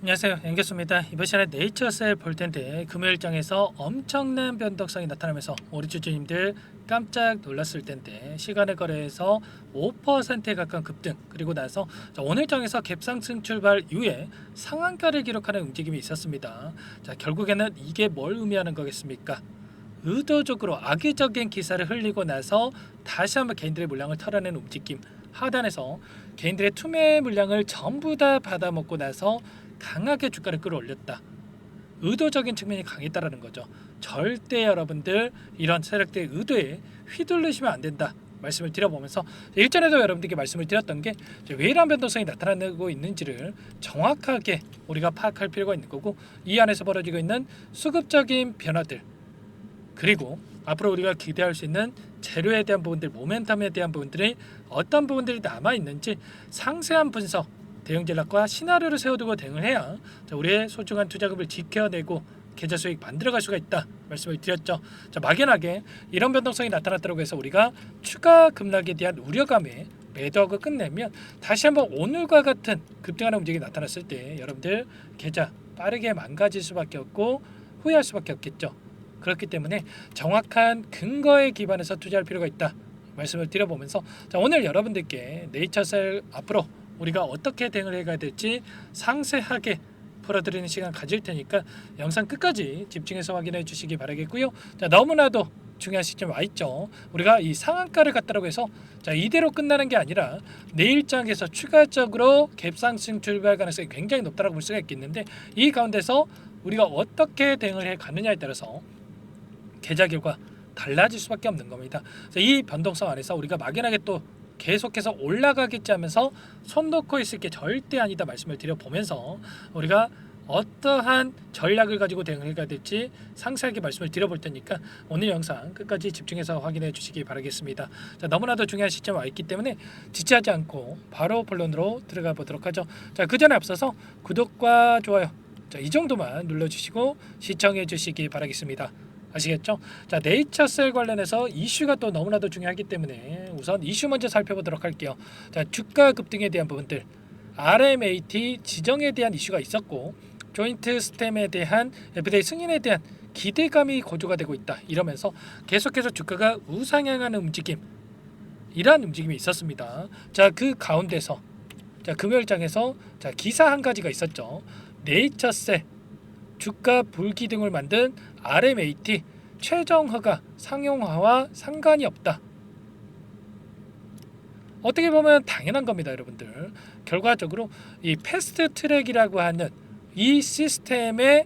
안녕하세요, 연결수입니다. 이번 시간에 네이처셀 볼 텐데 금요일장에서 엄청난 변동성이 나타나면서 우리 주주님들 깜짝 놀랐을 텐데 시간의 거래에서 5%에 가까운 급등, 그리고 나서 오늘장에서 갭상승 출발 이후에 상한가를 기록하는 움직임이 있었습니다. 자, 결국에는 이게 뭘 의미하는 거겠습니까? 의도적으로 악의적인 기사를 흘리고 나서 다시 한번 개인들의 물량을 털어내는 움직임, 하단에서 개인들의 투매 물량을 전부 다 받아먹고 나서 강하게 주가를 끌어올렸다. 의도적인 측면이 강했다라는 거죠. 절대 여러분들 이런 세력들의 의도에 휘둘리시면 안 된다 말씀을 드려보면서, 일전에도 여러분들께 말씀을 드렸던 게 왜 이런 변동성이 나타나고 있는지를 정확하게 우리가 파악할 필요가 있는 거고, 이 안에서 벌어지고 있는 수급적인 변화들, 그리고 앞으로 우리가 기대할 수 있는 재료에 대한 부분들, 모멘텀에 대한 부분들이 어떤 부분들이 남아 있는지 상세한 분석, 대응 전략과 시나리오를 세워두고 대응을 해야 우리의 소중한 투자금을 지켜내고 계좌 수익 만들어갈 수가 있다 말씀을 드렸죠. 자, 막연하게 이런 변동성이 나타났다고 해서 우리가 추가 급락에 대한 우려감에 매도하고 끝내면 다시 한번 오늘과 같은 급등하는 움직임이 나타났을 때 여러분들 계좌 빠르게 망가질 수밖에 없고 후회할 수밖에 없겠죠. 그렇기 때문에 정확한 근거에 기반해서 투자할 필요가 있다 말씀을 드려보면서, 자, 오늘 여러분들께 네이처셀 앞으로 우리가 어떻게 대응을 해가야 될지 상세하게 풀어드리는 시간 가질 테니까 영상 끝까지 집중해서 확인해 주시기 바라겠고요. 자, 너무나도 중요한 시점 와 있죠. 우리가 이 상한가를 갔다라고 해서 자, 이대로 끝나는 게 아니라 내일장에서 추가적으로 갭상승 출발 가능성이 굉장히 높다라고 볼 수가 있겠는데, 이 가운데서 우리가 어떻게 대응을 해 가느냐에 따라서 계좌 결과 달라질 수밖에 없는 겁니다. 이 변동성 안에서 우리가 막연하게 또 계속해서 올라가겠지 하면서 손 놓고 있을 게 절대 아니다 말씀을 드려보면서, 우리가 어떠한 전략을 가지고 대응을 해야 될지 상세하게 말씀을 드려볼 테니까 오늘 영상 끝까지 집중해서 확인해 주시기 바라겠습니다. 자, 너무나도 중요한 시점 와 있기 때문에 지체하지 않고 바로 본론으로 들어가 보도록 하죠. 자, 그 전에 앞서서 구독과 좋아요, 자, 이 정도만 눌러주시고 시청해 주시기 바라겠습니다. 아시겠죠? 자, 네이처셀 관련해서 이슈가 또 너무나도 중요하기 때문에 우선 이슈 먼저 살펴보도록 할게요. 자, 주가 급등에 대한 부분들, RMAT 지정에 대한 이슈가 있었고, 조인트 스템에 대한 FDA 승인에 대한 기대감이 고조가 되고 있다 이러면서 계속해서 주가가 우상향하는 움직임, 이러한 움직임이 있었습니다. 자, 그 가운데서 자, 금요일장에서 자, 기사 한 가지가 있었죠. 네이처셀 주가 불기둥을 만든 RMAT 최종 허가 상용화와 상관이 없다. 어떻게 보면 당연한 겁니다, 여러분들. 결과적으로 이 패스트 트랙이라고 하는 이 시스템에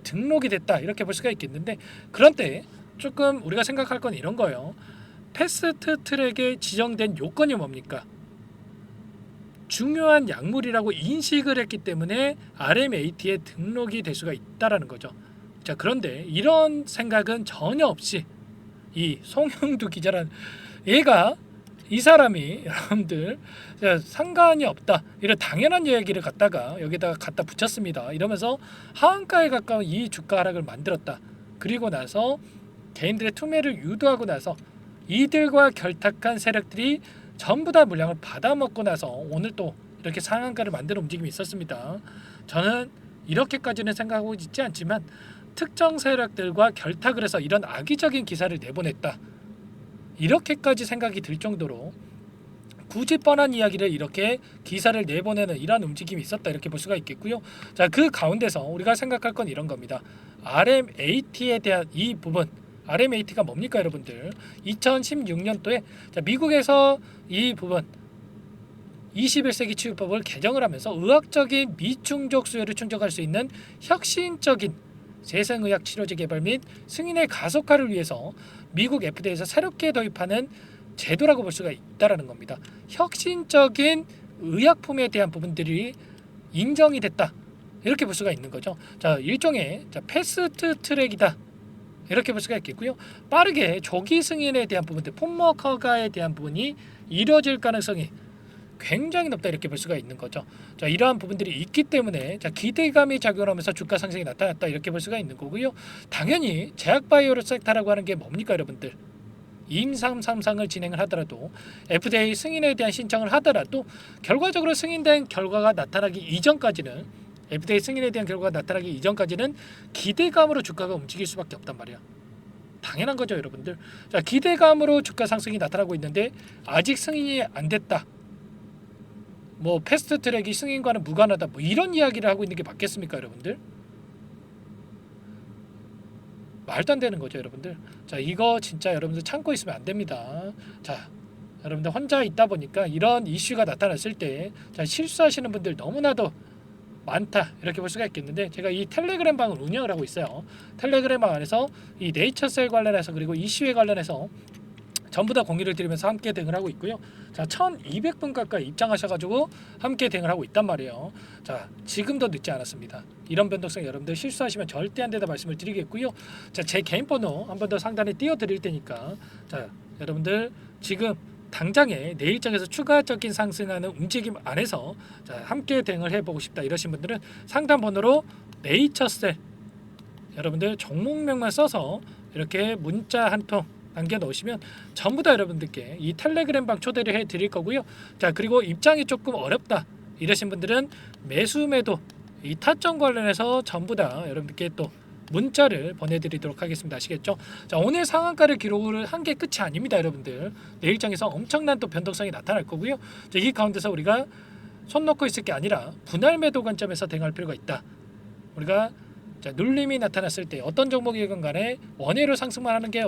등록이 됐다 이렇게 볼 수가 있겠는데, 그런데 조금 우리가 생각할 건 이런 거예요. 패스트 트랙에 지정된 요건이 뭡니까? 중요한 약물이라고 인식을 했기 때문에 RMAT에 등록이 될 수가 있다라는 거죠. 자, 그런데 이런 생각은 전혀 없이 이 송영두 기자란 얘가, 이 사람이 여러분들 상관이 없다 이런 당연한 이야기를 갖다가 여기다가 갖다 붙였습니다. 이러면서 하한가에 가까운 이 주가 하락을 만들었다. 그리고 나서 개인들의 투매를 유도하고 나서 이들과 결탁한 세력들이 전부 다 물량을 받아먹고 나서 오늘 또 이렇게 상한가를 만드는 움직임이 있었습니다. 저는 이렇게까지는 생각하고 있지 않지만 특정 세력들과 결탁을 해서 이런 악의적인 기사를 내보냈다, 이렇게까지 생각이 들 정도로 굳이 뻔한 이야기를 이렇게 기사를 내보내는 이런 움직임이 있었다 이렇게 볼 수가 있겠고요. 자, 그 가운데서 우리가 생각할 건 이런 겁니다. RMAT에 대한 이 부분, RMAT가 뭡니까 여러분들? 2016년도에 미국에서 이 부분 21세기 치유법을 개정을 하면서 의학적인 미충족 수요를 충족할 수 있는 혁신적인 세생의학 치료제 개발 및 승인의 가속화를 위해서 미국 FDA에서 새롭게 도입하는 제도라고 볼 수가 있다라는 겁니다. 혁신적인 의약품에 대한 부분들이 인정이 됐다 이렇게 볼 수가 있는 거죠. 자, 일종의 패스트 트랙이다 이렇게 볼 수가 있겠고요. 빠르게 조기 승인에 대한 부분들, 품목 허가에 대한 부분이 이루어질 가능성이 굉장히 높다 이렇게 볼 수가 있는 거죠. 자, 이러한 부분들이 있기 때문에 기대감이 작용하면서 주가 상승이 나타났다 이렇게 볼 수가 있는 거고요. 당연히 제약바이오 섹터라고 하는 게 뭡니까 여러분들? 임상 3상을 진행을 하더라도 FDA 승인에 대한 신청을 하더라도 결과적으로 승인된 결과가 나타나기 이전까지는 FDA 승인에 대한 결과가 나타나기 이전까지는 기대감으로 주가가 움직일 수밖에 없단 말이야. 당연한 거죠, 여러분들. 자, 기대감으로 주가 상승이 나타나고 있는데 아직 승인이 안 됐다. 뭐 패스트 트랙이 승인과는 무관하다. 뭐 이런 이야기를 하고 있는 게 맞겠습니까, 여러분들? 말도 안 되는 거죠, 여러분들. 자, 이거 진짜 여러분들 참고 있으면 안 됩니다. 자, 여러분들 혼자 있다 보니까 이런 이슈가 나타났을 때 자, 실수하시는 분들 너무나도 많다 이렇게 볼 수가 있겠는데, 제가 이 텔레그램 방을 운영을 하고 있어요. 텔레그램 방 안에서 이 네이처셀 관련해서 그리고 이슈에 관련해서 전부 다 공유를 드리면서 함께 대응을 하고 있고요. 자, 1200분 가까이 입장하셔가지고 함께 대응을 하고 있단 말이에요. 자, 지금도 늦지 않았습니다. 이런 변동성 여러분들 실수하시면 절대 안 된다 말씀을 드리겠고요. 자, 제 개인 번호 한 번 더 상단에 띄워드릴 테니까 자, 여러분들 지금 당장에 내일장에서 추가적인 상승하는 움직임 안에서 자, 함께 대응을 해보고 싶다 이러신 분들은 상단 번호로 네이처셀 여러분들 종목명만 써서 이렇게 문자 한 통 남겨 놓으시면 전부 다 여러분들께 이 텔레그램 방 초대를 해 드릴 거고요. 자, 그리고 입장이 조금 어렵다 이러신 분들은 매수 매도 이 타점 관련해서 전부 다 여러분들께 또 문자를 보내드리도록 하겠습니다. 아시겠죠? 자, 오늘 상한가를 기록을 한 게 끝이 아닙니다, 여러분들. 내일장에서 엄청난 또 변동성이 나타날 거고요. 자, 이 가운데서 우리가 손 놓고 있을 게 아니라 분할 매도 관점에서 대응할 필요가 있다. 우리가 자, 눌림이 나타났을 때 어떤 종목이건 간에 원회로 상승만 하는 게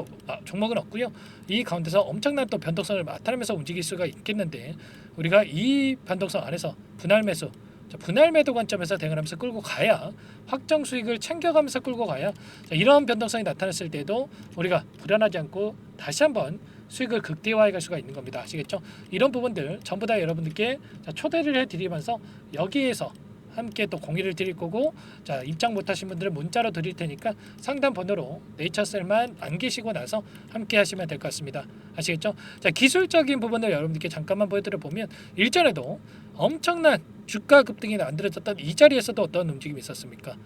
종목은 없고요. 이 가운데서 엄청난 또 변동성을 나타내면서 움직일 수가 있겠는데 우리가 이 변동성 안에서 분할 매수 분할 매도 관점에서 대응을 하면서 끌고 가야 확정 수익을 챙겨가면서 끌고 가야 자, 이런 변동성이 나타났을 때도 우리가 불안하지 않고 다시 한번 수익을 극대화해 갈 수가 있는 겁니다. 아시겠죠? 이런 부분들 전부 다 여러분들께 자, 초대를 해드리면서 여기에서 함께 또 공유를 드릴 거고 자, 입장 못하신 분들은 문자로 드릴 테니까 상단 번호로 네이처셀만 안 계시고 나서 함께 하시면 될 것 같습니다. 아시겠죠? 자, 기술적인 부분을 여러분들께 잠깐만 보여드려 보면 일전에도 엄청난 주가 급등이 만들어졌던 이 자리에서도 어떤 움직임이 있었습니까?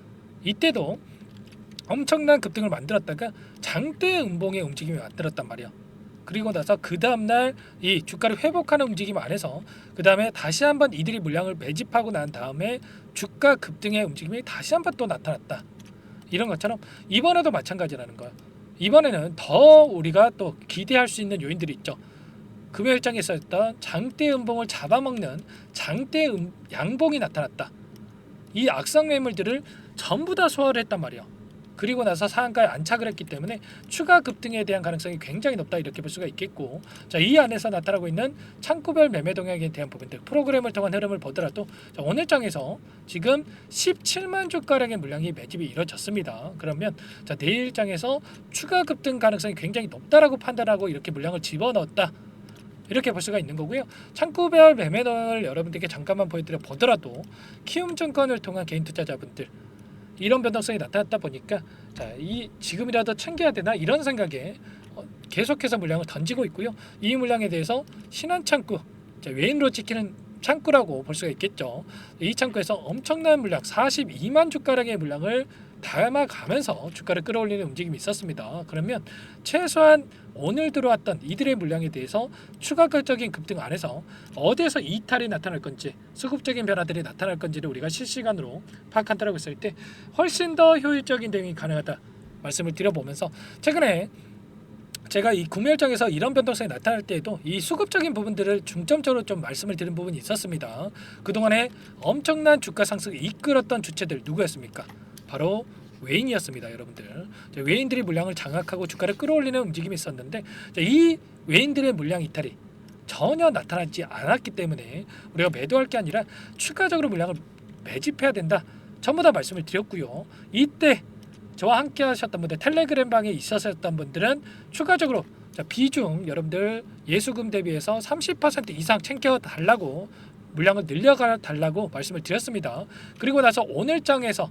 이때도 엄청난 급등을 만들었다가 장대 음봉의 움직임이 만들었단 말이야. 그리고 나서 그 다음날 이 주가를 회복하는 움직임 안에서 그 다음에 다시 한번 이들이 물량을 매집하고 난 다음에 주가 급등의 움직임이 다시 한번 또 나타났다. 이런 것처럼 이번에도 마찬가지라는 거야. 이번에는 더 우리가 또 기대할 수 있는 요인들이 있죠. 금요일장에 있었던 장대 음봉을 잡아먹는 장대 양봉이 나타났다. 이 악성 매물들을 전부 다 소화를 했단 말이야. 그리고 나서 상한가에 안착을 했기 때문에 추가 급등에 대한 가능성이 굉장히 높다 이렇게 볼 수가 있겠고 자, 이 안에서 나타나고 있는 창구별 매매 동향에 대한 부분들 프로그램을 통한 흐름을 보더라도 자, 오늘장에서 지금 17만 주가량의 물량이 매집이 이루어졌습니다. 그러면 자, 내일장에서 추가 급등 가능성이 굉장히 높다라고 판단하고 이렇게 물량을 집어넣었다 이렇게 볼 수가 있는 거고요. 창구별 매매를 여러분들께 잠깐만 보여드려 보더라도 키움증권을 통한 개인 투자자분들 이런 변동성이 나타났다 보니까 자, 이 지금이라도 챙겨야 되나 이런 생각에 계속해서 물량을 던지고 있고요. 이 물량에 대해서 신한창구 외인으로 찍히는 창구라고 볼 수가 있겠죠. 이 창구에서 엄청난 물량 42만 주가량의 물량을 담아가면서 주가를 끌어올리는 움직임이 있었습니다. 그러면 최소한 오늘 들어왔던 이들의 물량에 대해서 추가적인 급등 안에서 어디에서 이탈이 나타날 건지 수급적인 변화들이 나타날 건지를 우리가 실시간으로 파악한다고 했을 때 훨씬 더 효율적인 대응이 가능하다 말씀을 드려보면서 최근에 제가 이 금요일장에서 이런 변동성이 나타날 때에도 이 수급적인 부분들을 중점적으로 좀 말씀을 드린 부분이 있었습니다. 그동안에 엄청난 주가 상승을 이끌었던 주체들 누구였습니까? 바로 외인이었습니다, 여러분들. 외인들이 물량을 장악하고 주가를 끌어올리는 움직임이 있었는데 이 외인들의 물량 이탈이 전혀 나타나지 않았기 때문에 우리가 매도할 게 아니라 추가적으로 물량을 매집해야 된다. 전부 다 말씀을 드렸고요. 이때 저와 함께 하셨던 분들 텔레그램 방에 있었던 분들은 추가적으로 비중 여러분들 예수금 대비해서 30% 이상 챙겨달라고 물량을 늘려가 달라고 말씀을 드렸습니다. 그리고 나서 오늘장에서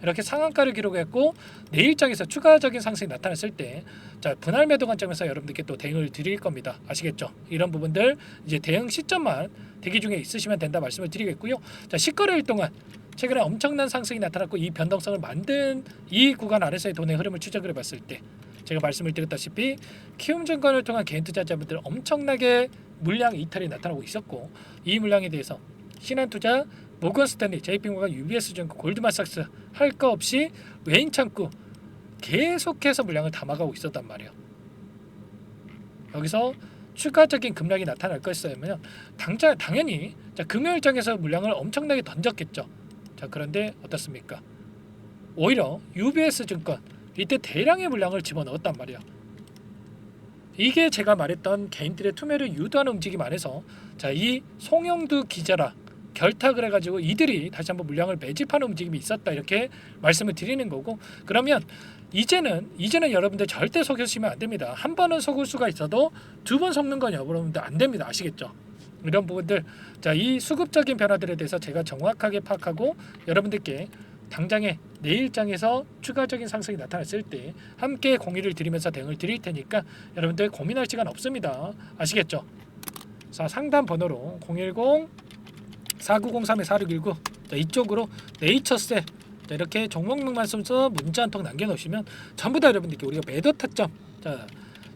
이렇게 상한가를 기록했고 내일장에서 추가적인 상승이 나타났을 때 자, 분할 매도 관점에서 여러분들께 또 대응을 드릴 겁니다. 아시겠죠? 이런 부분들 이제 대응 시점만 대기 중에 있으시면 된다 말씀을 드리겠고요. 자, 10거래일 동안 최근에 엄청난 상승이 나타났고 이 변동성을 만든 이 구간 아래서의 돈의 흐름을 추적을 해봤을 때 제가 말씀을 드렸다시피 키움증권을 통한 개인 투자자분들 엄청나게 물량 이탈이 나타나고 있었고 이 물량에 대해서 신한투자 모건 스탠리, JP모건, UBS 증권, 골드만삭스 할 거 없이 외인 창구 계속해서 물량을 담아가고 있었단 말이에요. 여기서 추가적인 급락이 나타날 것이라면 당연히 금요일장에서 물량을 엄청나게 던졌겠죠. 자, 그런데 어떻습니까? 오히려 UBS 증권 이때 대량의 물량을 집어넣었단 말이에요. 이게 제가 말했던 개인들의 투매를 유도하는 움직임 안에서 이 송영두 기자라 결탁을 해가지고 이들이 다시 한번 물량을 매집하는 움직임이 있었다, 이렇게 말씀을 드리는 거고, 그러면 이제는 여러분들 절대 속으시면 안 됩니다. 한 번은 속을 수가 있어도 두 번 속는 건 여러분들 안 됩니다. 아시겠죠? 이런 부분들, 이 수급적인 변화들에 대해서 제가 정확하게 파악하고 여러분들께 당장에 내일장에서 추가적인 상승이 나타났을 때 함께 공유를 드리면서 대응을 드릴 테니까 여러분들 고민할 시간 없습니다. 아시겠죠? 자, 상담 번호로 010-4903-4619 이쪽으로 네이처셀 이렇게 종목명만 써서 문자 한 통 남겨놓으시면 전부 다 여러분들께 우리가 매도 타점,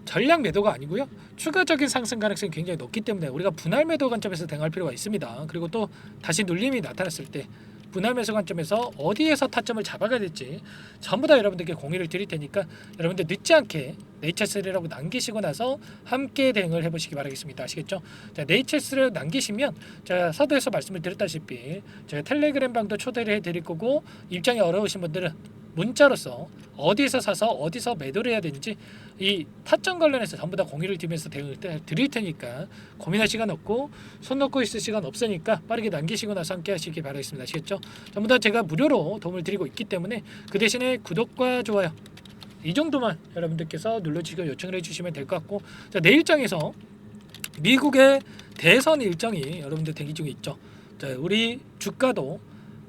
전량 매도가 아니고요, 추가적인 상승 가능성이 굉장히 높기 때문에 우리가 분할 매도 관점에서 대응할 필요가 있습니다. 그리고 또 다시 눌림이 나타났을 때 분할 매수 관점에서 어디에서 타점을 잡아가야 될지 전부 다 여러분들께 공유를 드릴 테니까 여러분들 늦지 않게 네이처셀이라고 남기시고 나서 함께 대응을 해보시기 바라겠습니다. 아시겠죠? 자, 네이처셀을 남기시면 제가 서두에서 말씀을 드렸다시피 제가 텔레그램 방도 초대를 해드릴 거고, 입장이 어려우신 분들은 문자로서 어디서 사서 어디서 매도를 해야 되는지 이 타점 관련해서 전부 다 공유를 드리면서 대응을 드릴 테니까 고민할 시간 없고 손 놓고 있을 시간 없으니까 빠르게 남기시고 나서 함께 하시기 바라겠습니다. 아시겠죠? 전부 다 제가 무료로 도움을 드리고 있기 때문에 그 대신에 구독과 좋아요 이 정도만 여러분들께서 눌러주시고 요청을 해주시면 될 것 같고, 자, 내일장에서 미국의 대선 일정이 여러분들 대기 중에 있죠. 자, 우리 주가도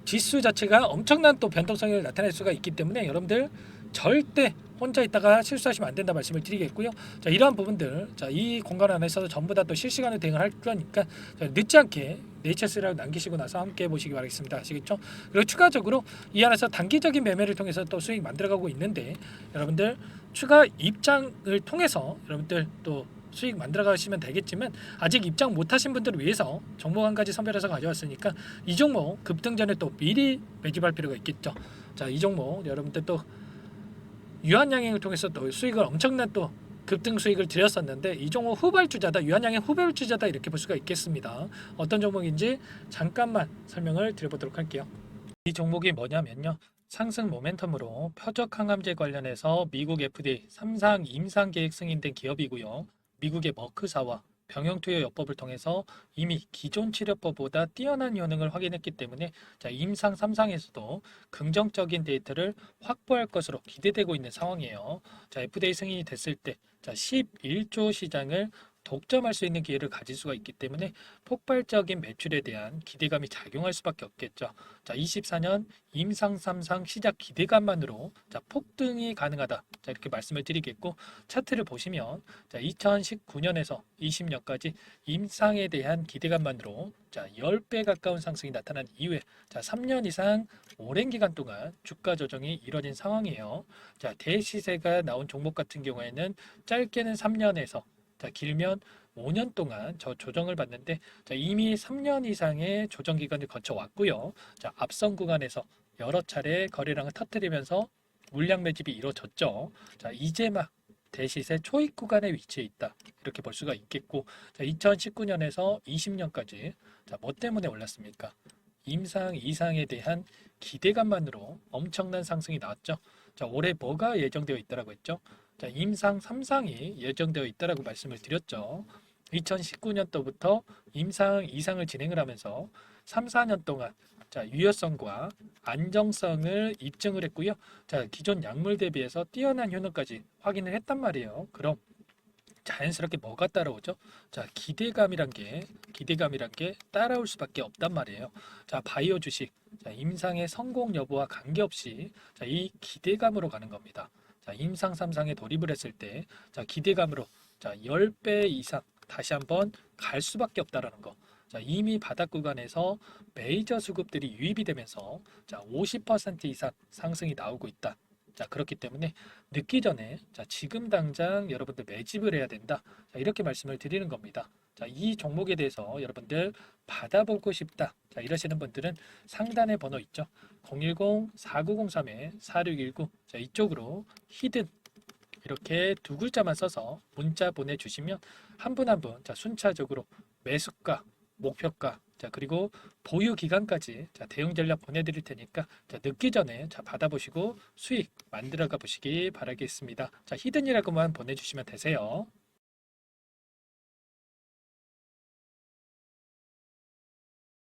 지수 자체가 엄청난 또 변동성을 나타낼 수가 있기 때문에 여러분들 절대 혼자 있다가 실수하시면 안 된다 말씀을 드리겠고요. 자, 이러한 부분들, 이 공간 안에서도 전부 다 또 실시간으로 대응을 할 거니까 늦지 않게 네이처스라고 남기시고 나서 함께 보시기 바라겠습니다. 아시겠죠? 그리고 추가적으로 이 안에서 단기적인 매매를 통해서 또 수익 만들어가고 있는데 여러분들 추가 입장을 통해서 여러분들 또 수익 만들어 가시면 되겠지만, 아직 입장 못하신 분들을 위해서 종목 한 가지 선별해서 가져왔으니까 이 종목 급등 전에 또 미리 매집할 필요가 있겠죠. 자, 이 종목 여러분들 또 유한양행을 통해서 또 수익을 엄청난 또 급등 수익을 드렸었는데 이 종목 후발주자다, 유한양행 후발주자다 이렇게 볼 수가 있겠습니다. 어떤 종목인지 잠깐만 설명을 드려보도록 할게요. 이 종목이 뭐냐면요, 상승 모멘텀으로 표적 항암제 관련해서 미국 FDA 3상 임상 계획 승인된 기업이고요. 미국의 머크사와 병용투여 요법을 통해서 이미 기존 치료법보다 뛰어난 효능을 확인했기 때문에 임상 3상에서도 긍정적인 데이터를 확보할 것으로 기대되고 있는 상황이에요. FDA 승인이 됐을 때 11조 시장을 독점할 수 있는 기회를 가질 수가 있기 때문에 폭발적인 매출에 대한 기대감이 작용할 수밖에 없겠죠. 24년 임상 3상 시작 기대감만으로 폭등이 가능하다. 이렇게 말씀을 드리겠고, 차트를 보시면 2019년에서 20년까지 임상에 대한 기대감만으로 10배 가까운 상승이 나타난 이후에 3년 이상 오랜 기간 동안 주가 조정이 이뤄진 상황이에요. 대시세가 나온 종목 같은 경우에는 짧게는 3년에서 길면 5년 동안 조정을 받는데 이미 3년 이상의 조정 기간을 거쳐왔고요. 앞선 구간에서 여러 차례 거래량을 터뜨리면서 물량 매집이 이루어졌죠. 이제 막 대시세 초입 구간에 위치해 있다, 이렇게 볼 수가 있겠고, 2019년에서 20년까지 뭐 때문에 올랐습니까? 임상 이상에 대한 기대감만으로 엄청난 상승이 나왔죠. 올해 뭐가 예정되어 있다라고 했죠? 임상 3상이 예정되어 있다라고 말씀을 드렸죠. 2019년도부터 임상 2상을 진행을 하면서 3, 4년 동안 유효성과 안정성을 입증을 했고요. 기존 약물 대비해서 뛰어난 효능까지 확인을 했단 말이에요. 그럼 자연스럽게 뭐가 따라오죠? 기대감이란 게 따라올 수밖에 없단 말이에요. 바이오 주식, 임상의 성공 여부와 관계없이 이 기대감으로 가는 겁니다. 임상 3상에 돌입을 했을 때 기대감으로 10배 이상 다시 한번 갈 수밖에 없다라는 거. 이미 바닥 구간에서 메이저 수급들이 유입이 되면서 50% 이상 상승이 나오고 있다. 그렇기 때문에 늦기 전에 지금 당장 여러분들 매집을 해야 된다. 이렇게 말씀을 드리는 겁니다. 자, 이 종목에 대해서 여러분들 받아보고 싶다. 자, 이러시는 분들은 상단에 번호 있죠. 010-4903-4619. 자, 이쪽으로 히든 이렇게 두 글자만 써서 문자 보내주시면 한 분 한 분 자, 순차적으로 매수가, 목표가, 자, 그리고 보유 기간까지 자, 대응 전략 보내드릴 테니까 자, 늦기 전에 자, 받아보시고 수익 만들어가 보시기 바라겠습니다. 자, 히든이라고만 보내주시면 되세요.